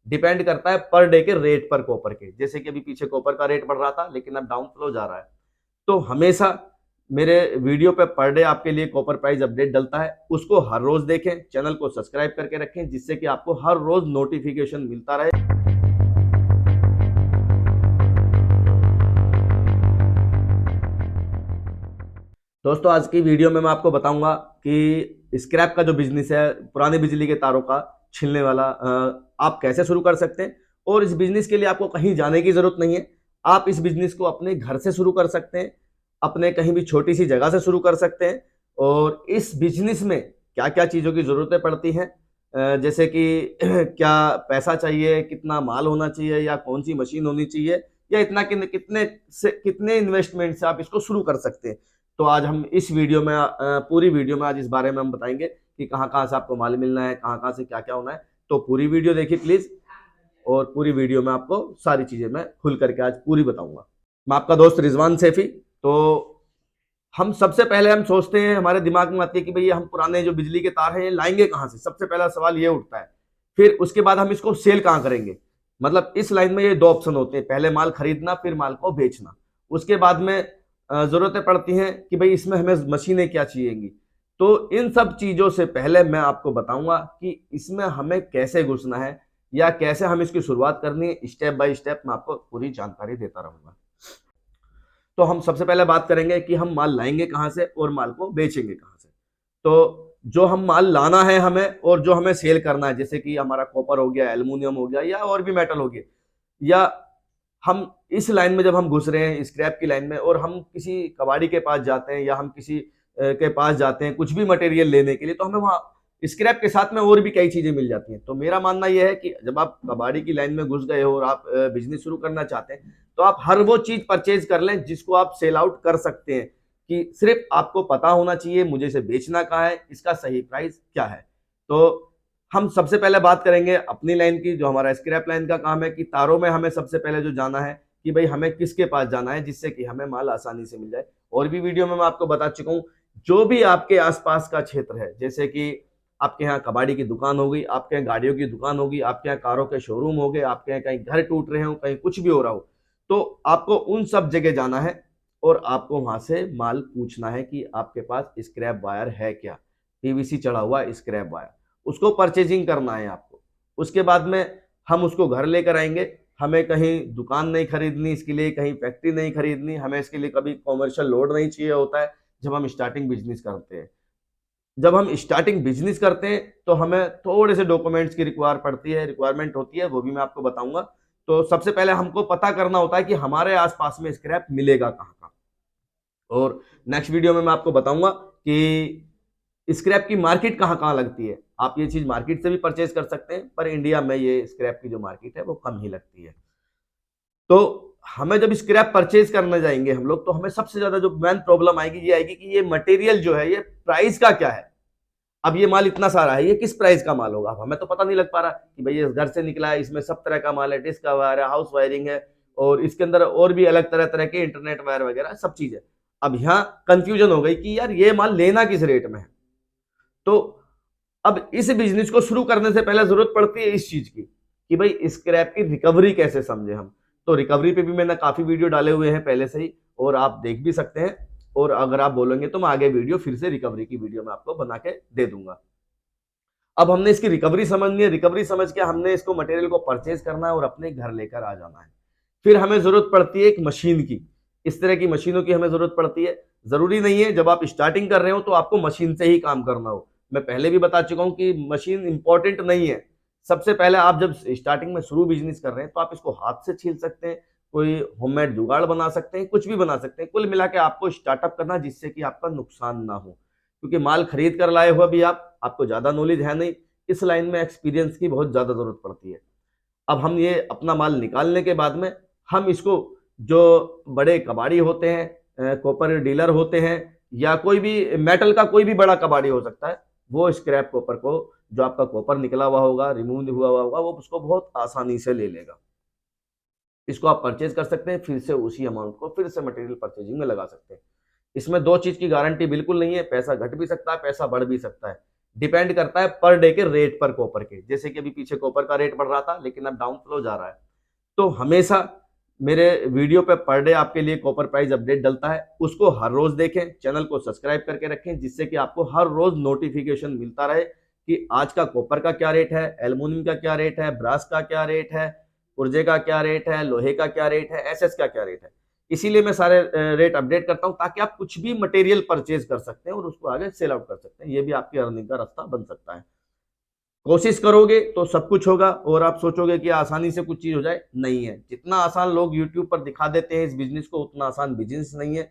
Depend करता है per day के रेट पर कॉपर के। जैसे कि अभी पीछे कॉपर का रेट बढ़ रहा था लेकिन अब डाउन फ्लो जा रहा है। तो हमेशा मेरे वीडियो पे पर डे आपके लिए कॉपर प्राइस अपडेट डलता है, उसको हर रोज देखें, चैनल को सब्सक्राइब करके रखें जिससे कि आपको हर रोज नोटिफिकेशन मिलता रहे। दोस्तों आज की वीडियो में मैं आपको बताऊंगा कि स्क्रैप का जो बिजनेस है, पुराने बिजली के तारों का छीलने वाला, आप कैसे शुरू कर सकते हैं। और इस बिजनेस के लिए आपको कहीं जाने की जरूरत नहीं है। आप इस बिजनेस को अपने घर से शुरू कर सकते हैं, अपने कहीं भी छोटी सी जगह से शुरू कर सकते हैं। और इस बिजनेस में क्या क्या चीज़ों की ज़रूरतें पड़ती हैं, जैसे कि क्या पैसा चाहिए, कितना माल होना चाहिए, या कौन सी मशीन होनी चाहिए, या इतना कितने इन्वेस्टमेंट से आप इसको शुरू कर सकते हैं। तो आज हम इस वीडियो में पूरी वीडियो में आज इस बारे में हम बताएंगे कि कहाँ कहाँ से आपको माल मिलना है, कहाँ कहाँ से क्या क्या होना है। तो पूरी वीडियो देखिए प्लीज, और पूरी वीडियो में आपको सारी चीजें मैं खुल करके आज पूरी बताऊंगा। मैं आपका दोस्त रिजवान सैफी। तो हम सबसे पहले हम सोचते हैं, हमारे दिमाग में आती है कि भैया हम पुराने जो बिजली के तार हैं ये लाएंगे कहाँ से। सबसे पहला सवाल ये उठता है। फिर उसके बाद हम इसको सेल कहाँ करेंगे। मतलब इस लाइन में ये दो ऑप्शन होते हैं, पहले माल खरीदना फिर माल को बेचना। उसके बाद में जरूरतें पड़ती हैं कि भाई इसमें हमें मशीनें क्या चाहिएंगी। तो इन सब चीजों से पहले मैं आपको बताऊंगा कि इसमें हमें कैसे घुसना है या कैसे हम इसकी शुरुआत करनी है। स्टेप बाय स्टेप मैं आपको पूरी जानकारी देता रहूंगा। तो हम सबसे पहले बात करेंगे कि हम माल लाएंगे कहाँ से और माल को बेचेंगे कहाँ से। तो जो हम माल लाना है हमें और जो हमें सेल करना है, जैसे कि हमारा कॉपर हो गया, एल्युमिनियम हो गया, या और भी मेटल हो गया, या हम इस लाइन में जब हम घुस रहे हैं स्क्रैप की लाइन में, और हम किसी कबाड़ी के पास जाते हैं या हम किसी के पास जाते हैं कुछ भी मटेरियल लेने के लिए, तो हमें वहाँ स्क्रैप के साथ में और भी कई चीजें मिल जाती हैं। तो मेरा मानना यह है कि जब आप कबाड़ी की लाइन में घुस गए हो और आप बिजनेस शुरू करना चाहते हैं, तो आप हर वो चीज परचेज कर लें जिसको आप सेल आउट कर सकते हैं। कि सिर्फ आपको पता होना चाहिए मुझे इसे बेचना कहाँ है, इसका सही प्राइस क्या है। तो हम सबसे पहले बात करेंगे अपनी लाइन की, जो हमारा स्क्रैप लाइन का काम है कि तारों में हमें सबसे पहले जो जाना है कि भाई हमें किसके पास जाना है जिससे कि हमें माल आसानी से मिल जाए। और भी वीडियो में मैं आपको बता चुका हूँ, जो भी आपके आसपास का क्षेत्र है, जैसे कि आपके यहाँ कबाड़ी की दुकान होगी, आपके यहाँ गाड़ियों की दुकान होगी, आपके यहाँ कारों के शोरूम हो गए, आपके यहाँ कहीं घर टूट रहे हो, कहीं कुछ भी हो रहा हो, तो आपको उन सब जगह जाना है और आपको वहां से माल पूछना है कि आपके पास स्क्रैप वायर है क्या, पीवीसी चढ़ा हुआ स्क्रैप वायर, उसको परचेजिंग करना है आपको। उसके बाद में हम उसको घर लेकर आएंगे। हमें कहीं दुकान नहीं खरीदनी इसके लिए, कहीं फैक्ट्री नहीं खरीदनी, हमें इसके लिए कभी कॉमर्शियल लोड नहीं चाहिए होता है जब हम स्टार्टिंग बिजनेस करते हैं। जब हम स्टार्टिंग बिजनेस करते हैं तो हमें थोड़े से डॉक्यूमेंट्स की रिक्वायरमेंट होती है, वो भी मैं आपको बताऊंगा। तो सबसे पहले हमको पता करना होता है कि हमारे आसपास में स्क्रैप मिलेगा कहाँ का। और नेक्स्ट वीडियो में मैं आपको बताऊंगा कि स्क्रैप की मार्केट कहाँ कहाँ लगती है। आप ये चीज मार्केट से भी परचेज कर सकते हैं, पर इंडिया में ये स्क्रैप की जो मार्केट है वो कम ही लगती है। तो हमें जब स्क्रैप परचेज करने जाएंगे हम लोग, तो हमें सबसे ज्यादा जो मेन प्रॉब्लम आएगी ये आएगी कि ये मटेरियल जो है ये प्राइस का क्या है। अब ये माल इतना सारा है, ये किस प्राइस का माल होगा। अब हमें तो पता नहीं लग पा रहा कि भाई ये घर से निकला है, इसमें सब तरह का माल है, डिस्क का वायर है, हाउस वायरिंग है, और इसके अंदर और भी अलग तरह तरह के इंटरनेट वायर वगैरह सब चीज है। अब यहाँ कंफ्यूजन हो गई कि यार ये माल लेना किस रेट में है। तो अब इस बिजनेस को शुरू करने से पहले जरूरत पड़ती है इस चीज की कि भाई स्क्रैप की रिकवरी कैसे समझे हम। तो रिकवरी पे भी मैंने काफी वीडियो डाले हुए हैं पहले से ही, और आप देख भी सकते हैं। और अगर आप बोलेंगे तो मैं आगे वीडियो फिर से रिकवरी की वीडियो में आपको बना के दे दूंगा। अब हमने इसकी रिकवरी समझनी है, रिकवरी समझ के हमने इसको मटेरियल को परचेज करना है और अपने घर लेकर आ जाना है। फिर हमें जरूरत पड़ती है एक मशीन की। इस तरह की मशीनों की हमें जरूरत पड़ती है। जरूरी नहीं है जब आप स्टार्टिंग कर रहे हो तो आपको मशीन से ही काम करना हो। मैं पहले भी बता चुका हूं कि मशीन इंपॉर्टेंट नहीं है। सबसे पहले आप जब स्टार्टिंग में शुरू बिजनेस कर रहे हैं तो आप इसको हाथ से छील सकते हैं, कोई होममेड जुगाड़ बना सकते हैं, कुछ भी बना सकते हैं। कुल मिला के आपको स्टार्टअप करना जिससे कि आपका नुकसान ना हो, क्योंकि माल खरीद कर लाए हुआ भी आपको ज्यादा नॉलेज है नहीं। इस लाइन में एक्सपीरियंस की बहुत ज्यादा जरूरत पड़ती है। अब हम ये अपना माल निकालने के बाद में हम इसको, जो बड़े कबाड़ी होते हैं, कॉपर डीलर होते हैं, या कोई भी मेटल का कोई भी बड़ा कबाड़ी हो सकता है, वो स्क्रैप कॉपर को, जो आपका कॉपर निकला हुआ होगा, रिमूव हुआ होगा, वो उसको बहुत आसानी से ले लेगा। इसको आप परचेज कर सकते हैं, फिर से उसी अमाउंट को फिर से मटेरियल परचेजिंग में लगा सकते हैं। इसमें दो चीज की गारंटी बिल्कुल नहीं है, पैसा घट भी सकता है, पैसा बढ़ भी सकता है। डिपेंड करता है पर डे के रेट पर कॉपर के। जैसे कि अभी पीछे कॉपर का रेट बढ़ रहा था, लेकिन अब डाउन फ्लो जा रहा है। तो हमेशा मेरे वीडियो पे पर डे आपके लिए कॉपर प्राइस अपडेट डलता है, उसको हर रोज देखें, चैनल को सब्सक्राइब करके रखें, जिससे कि आपको हर रोज नोटिफिकेशन मिलता रहे कि आज का कॉपर का क्या रेट है, एल्युमिनियम का क्या रेट है, ब्रास का क्या रेट है, पुर्जे का क्या रेट है, लोहे का क्या रेट है, एसएस का क्या रेट है। इसीलिए मैं सारे रेट अपडेट करता हूं, ताकि आप कुछ भी मटेरियल परचेज कर सकते हैं और उसको आगे सेल आउट कर सकते हैं। ये भी आपकी अर्निंग का रास्ता बन सकता है। कोशिश करोगे तो सब कुछ होगा। और आप सोचोगे कि आसानी से कुछ चीज हो जाए, नहीं है। जितना आसान लोग यूट्यूब पर दिखा देते हैं इस बिजनेस को, उतना आसान बिजनेस नहीं है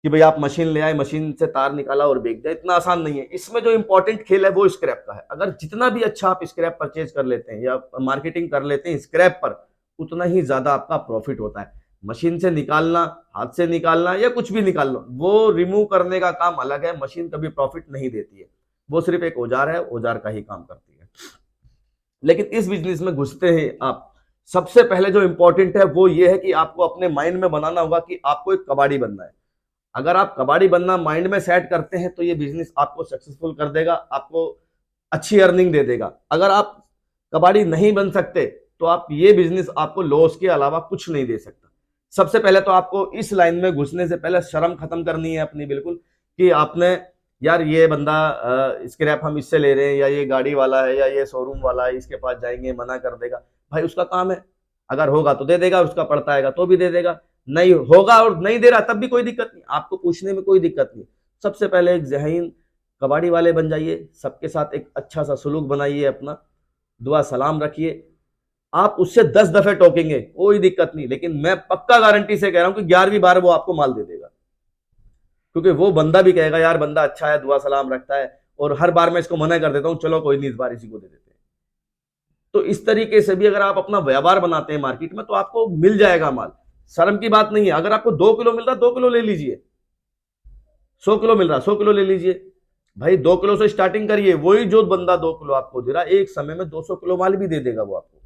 कि भाई आप मशीन ले आए, मशीन से तार निकाला और बेच दिया। इतना आसान नहीं है। इसमें जो इंपॉर्टेंट खेल है वो स्क्रैप का है। अगर जितना भी अच्छा आप स्क्रैप परचेज कर लेते हैं या मार्केटिंग कर लेते हैं स्क्रैप पर, उतना ही ज्यादा आपका प्रॉफिट होता है। मशीन से निकालना, हाथ से निकालना या कुछ भी निकालना, वो रिमूव करने का काम अलग है। मशीन कभी प्रॉफिट नहीं देती है, वो सिर्फ एक औजार है, औजार का ही काम करती है। लेकिन इस बिजनेस में घुसते हैं आप, सबसे पहले जो इंपॉर्टेंट है वो ये है कि आपको अपने माइंड में बनाना होगा कि आपको एक कबाड़ी बनना है। अगर आप कबाड़ी बनना माइंड में सेट करते हैं तो ये बिजनेस आपको सक्सेसफुल कर देगा, आपको अच्छी अर्निंग दे देगा। अगर आप कबाड़ी नहीं बन सकते तो आप ये बिजनेस आपको लॉस के अलावा कुछ नहीं दे सकता। सबसे पहले तो आपको इस लाइन में घुसने से पहले शर्म खत्म करनी है अपनी, बिल्कुल, कि आपने यार ये बंदा स्क्रैप हम इससे ले रहे हैं, या ये गाड़ी वाला है, या ये शोरूम वाला है, इसके पास जाएंगे मना कर देगा। भाई उसका काम है, अगर होगा तो दे देगा, उसका पड़ता है तो भी दे देगा, नहीं होगा और नहीं दे रहा तब भी कोई दिक्कत नहीं, आपको पूछने में कोई दिक्कत नहीं। सबसे पहले एक ज़हीन कबाड़ी वाले बन जाइए, सबके साथ एक अच्छा सा सुलूक बनाइए, अपना दुआ सलाम रखिए। आप उससे 10 दफे टोकेंगे कोई दिक्कत नहीं, लेकिन मैं पक्का गारंटी से कह रहा हूं कि 11वीं बार वो आपको माल दे देगा, क्योंकि वो बंदा भी कहेगा यार बंदा अच्छा है, दुआ सलाम रखता है, और हर बार मैं इसको मना कर देता हूं, चलो कोई नहीं इस बार इसी को दे देते हैं। तो इस तरीके से भी अगर आप अपना व्यवहार बनाते हैं मार्केट में तो आपको मिल जाएगा माल। शर्म की बात नहीं है। अगर आपको 2 किलो मिल रहा है 2 किलो ले लीजिए, 100 किलो मिल रहा है 100 किलो ले लीजिए। भाई 2 किलो से स्टार्टिंग करिए। वही जो बंदा 2 किलो आपको दे रहा है, एक समय में 200 किलो माल भी दे देगा वो आपको,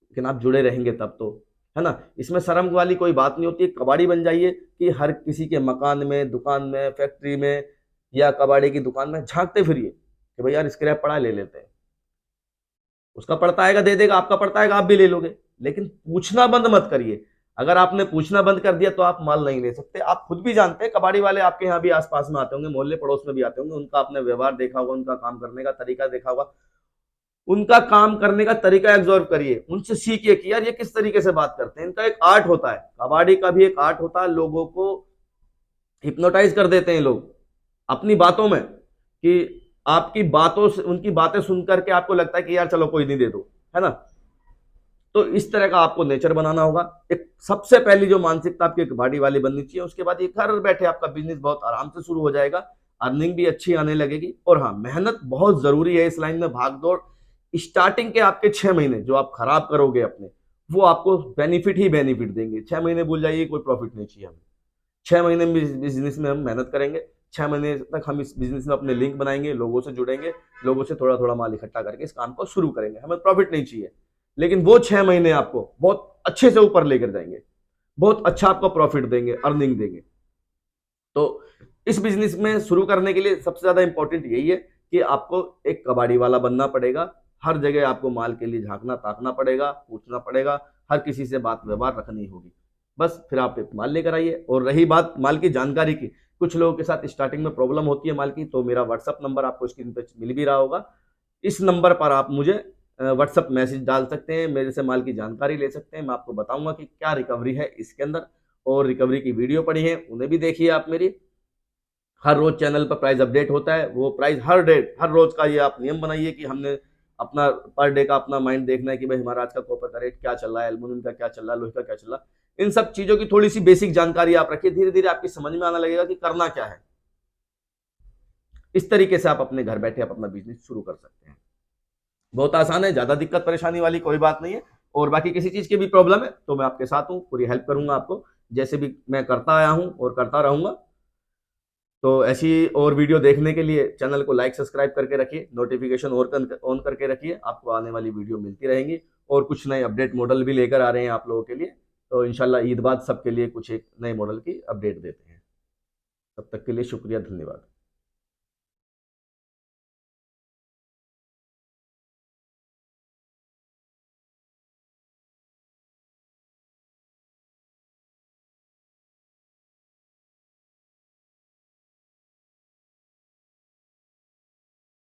लेकिन आप जुड़े रहेंगे तब तो, है ना। इसमें शर्म वाली कोई बात नहीं होती। कबाड़ी बन जाइए कि हर किसी के मकान में, दुकान में, फैक्ट्री में या कबाड़ी की दुकान में झांकते फिरिए कि भाई यार स्क्रैप पड़ा ले लेते हैं। उसका पड़ता आएगा दे देगा, आपका पड़ता आएगा आप भी ले लोगे, लेकिन पूछना बंद मत करिए। अगर आपने पूछना बंद कर दिया तो आप माल नहीं ले सकते। आप खुद भी जानते हैं, कबाड़ी वाले आपके यहाँ भी आसपास में आते होंगे, मोहल्ले पड़ोस में भी आते होंगे, उनका आपने व्यवहार देखा होगा, उनका काम करने का तरीका देखा होगा। उनका काम करने का तरीका एब्जॉर्व करिए, उनसे सीखिए कि यार ये किस तरीके से बात करते हैं। इनका एक आर्ट होता है, कबाड़ी का भी एक आर्ट होता है। लोगों को हिप्नोटाइज कर देते हैं लोग अपनी बातों में, कि आपकी बातों से, उनकी बातें सुन करके आपको लगता है कि यार चलो कोई नहीं दे दो, है ना। तो इस तरह का आपको नेचर बनाना होगा। एक सबसे पहली जो मानसिकता आपकी कबाड़ी वाली बननी चाहिए। उसके बाद ये घर बैठे आपका बिजनेस बहुत आराम से शुरू हो जाएगा, अर्निंग भी अच्छी आने लगेगी। और हाँ, मेहनत बहुत जरूरी है इस लाइन में, भाग दौड़। स्टार्टिंग के आपके 6 महीने जो आप खराब करोगे अपने, वो आपको बेनिफिट ही बेनिफिट देंगे। 6 महीने भूल जाइए, कोई प्रॉफिट नहीं चाहिए हमें। 6 महीने में बिजनेस में हम मेहनत करेंगे, 6 महीने तक हम इस बिजनेस में अपने लिंक बनाएंगे, लोगों से जुड़ेंगे, लोगों से थोड़ा थोड़ा माल इकट्ठा करके इस काम को शुरू करेंगे। हमें प्रॉफिट नहीं चाहिए, लेकिन वो 6 महीने आपको बहुत अच्छे से ऊपर लेकर जाएंगे, बहुत अच्छा आपको प्रॉफिट देंगे, अर्निंग देंगे। तो इस बिजनेस में शुरू करने के लिए सबसे ज्यादा इंपॉर्टेंट यही है कि आपको एक कबाड़ी वाला बनना पड़ेगा। हर जगह आपको माल के लिए झांकना ताकना पड़ेगा, पूछना पड़ेगा, हर किसी से बात व्यवहार रखनी होगी। बस फिर आप एक माल लेकर आइए। और रही बात माल की जानकारी की, कुछ लोगों के साथ स्टार्टिंग में प्रॉब्लम होती है माल की, तो मेरा व्हाट्सअप नंबर आपको स्क्रीन पे मिल भी रहा होगा। इस नंबर पर आप मुझे व्हाट्सअप मैसेज डाल सकते हैं, मेरे से माल की जानकारी ले सकते हैं। मैं आपको बताऊंगा कि क्या रिकवरी है इसके अंदर, और रिकवरी की वीडियो पड़ी है उन्हें भी देखिए आप मेरी। हर रोज चैनल पर प्राइस अपडेट होता है, वो प्राइस हर डे, हर रोज का ये आप नियम बनाइए कि हमने अपना पर डे का अपना माइंड देखना है कि भाई हमारा आज का कॉपर का रेट क्या चल रहा है, एल्युमिनियम का क्या चल रहा है, लोहे का क्या चल रहा है। इन सब चीजों की थोड़ी सी बेसिक जानकारी आप रखिए, धीरे धीरे आपकी समझ में आने लगेगा कि करना क्या है। इस तरीके से आप अपने घर बैठे आप अपना बिजनेस शुरू कर सकते हैं। बहुत आसान है, ज्यादा दिक्कत परेशानी वाली कोई बात नहीं है। और बाकी किसी चीज की भी प्रॉब्लम है तो मैं आपके साथ हूँ, पूरी हेल्प करूंगा आपको, जैसे भी मैं करता आया हूँ और करता रहूंगा। तो ऐसी और वीडियो देखने के लिए चैनल को लाइक सब्सक्राइब करके रखिए, नोटिफिकेशन ऑन करके रखिए, आपको आने वाली वीडियो मिलती रहेंगी। और कुछ नए अपडेट मॉडल भी लेकर आ रहे हैं आप लोगों के लिए, तो इंशाल्लाह ईद बाद सबके लिए कुछ एक नए मॉडल की अपडेट देते हैं। तब तक के लिए शुक्रिया, धन्यवाद।